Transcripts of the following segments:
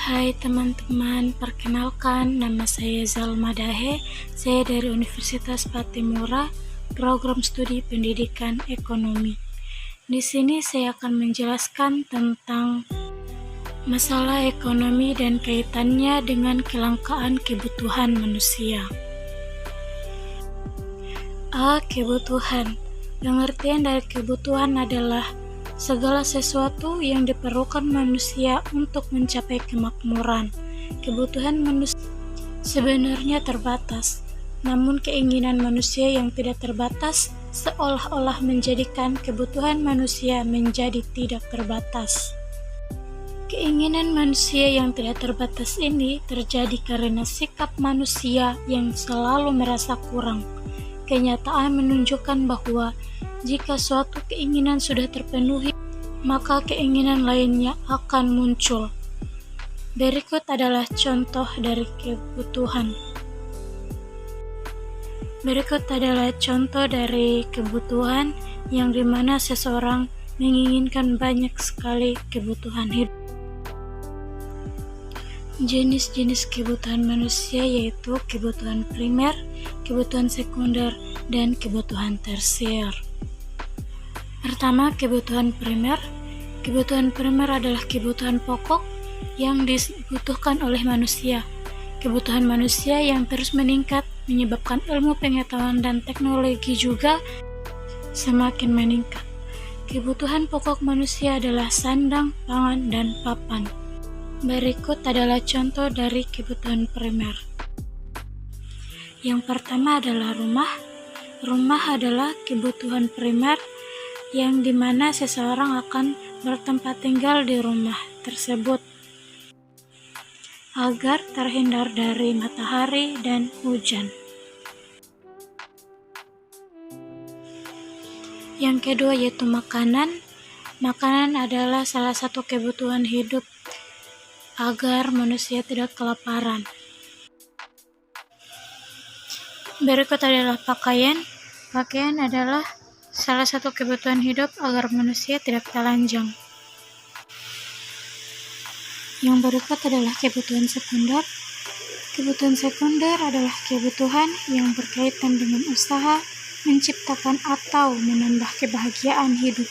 Hai teman-teman, perkenalkan nama saya Zalma Dahe. Saya dari Universitas Patimura, program studi pendidikan ekonomi. Di sini saya akan menjelaskan tentang masalah ekonomi dan kaitannya dengan kelangkaan kebutuhan manusia. Kebutuhan. Pengertian dari kebutuhan adalah segala sesuatu yang diperlukan manusia untuk mencapai kemakmuran. Kebutuhan manusia sebenarnya terbatas, namun keinginan manusia yang tidak terbatas seolah-olah menjadikan kebutuhan manusia menjadi tidak terbatas. Keinginan manusia yang tidak terbatas ini terjadi karena sikap manusia yang selalu merasa kurang. Kenyataan menunjukkan bahwa jika suatu keinginan sudah terpenuhi, maka keinginan lainnya akan muncul. Berikut adalah contoh dari kebutuhan. Yang dimana seseorang menginginkan banyak sekali kebutuhan hidup. Jenis-jenis kebutuhan manusia yaitu kebutuhan primer, kebutuhan sekunder, dan kebutuhan tersier. Pertama, kebutuhan primer. Kebutuhan primer adalah kebutuhan pokok yang dibutuhkan oleh manusia. Kebutuhan manusia yang terus meningkat menyebabkan ilmu pengetahuan dan teknologi juga semakin meningkat. Kebutuhan pokok manusia adalah sandang, pangan, dan papan. Berikut adalah contoh dari kebutuhan primer. Yang pertama adalah rumah. Rumah adalah kebutuhan primer yang dimana seseorang akan bertempat tinggal di rumah tersebut agar terhindar dari matahari dan hujan. Yang kedua yaitu makanan. Makanan adalah salah satu kebutuhan hidup agar manusia tidak kelaparan. Berikut adalah pakaian. Pakaian adalah salah satu kebutuhan hidup agar manusia tidak telanjang. Yang berikut adalah kebutuhan sekunder. Kebutuhan sekunder adalah kebutuhan yang berkaitan dengan usaha, menciptakan atau menambah kebahagiaan hidup.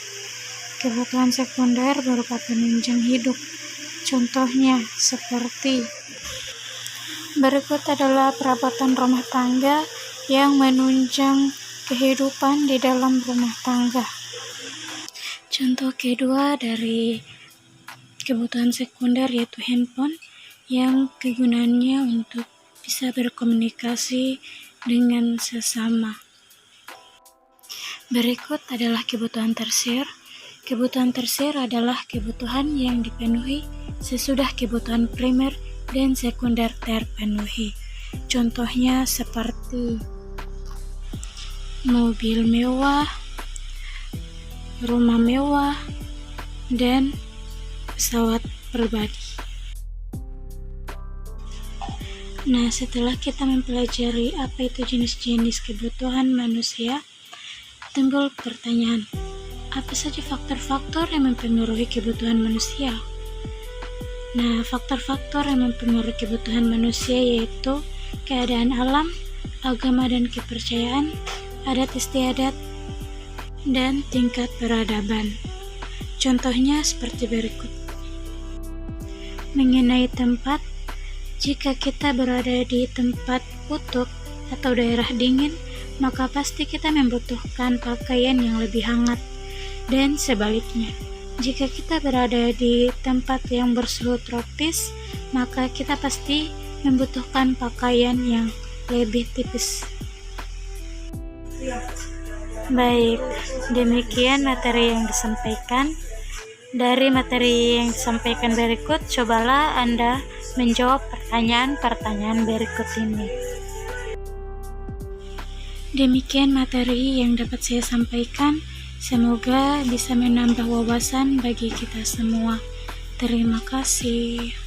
Kebutuhan sekunder berupa penunjang hidup. Contohnya seperti berikut adalah perabotan rumah tangga yang menunjang kehidupan di dalam rumah tangga. Contoh kedua dari kebutuhan sekunder yaitu handphone yang kegunaannya untuk bisa berkomunikasi dengan sesama. Berikut adalah kebutuhan tersier. Kebutuhan tersier adalah kebutuhan yang dipenuhi sesudah kebutuhan primer dan sekunder terpenuhi. Contohnya seperti mobil mewah, rumah mewah, dan pesawat pribadi. Nah, setelah kita mempelajari apa itu jenis-jenis kebutuhan manusia, timbul pertanyaan, apa saja faktor-faktor yang mempengaruhi kebutuhan manusia? Nah, faktor-faktor yang mempengaruhi kebutuhan manusia yaitu keadaan alam, agama dan kepercayaan, adat istiadat, dan tingkat peradaban. Contohnya seperti berikut. Mengenai tempat, jika kita berada di tempat kutub atau daerah dingin, maka pasti kita membutuhkan pakaian yang lebih hangat. Dan sebaliknya, jika kita berada di tempat yang bersuhu tropis, maka kita pasti membutuhkan pakaian yang lebih tipis. Baik, demikian materi yang disampaikan. Dari materi yang disampaikan berikut, cobalah Anda menjawab pertanyaan-pertanyaan berikut ini. Demikian materi yang dapat saya sampaikan. Semoga bisa menambah wawasan bagi kita semua. Terima kasih.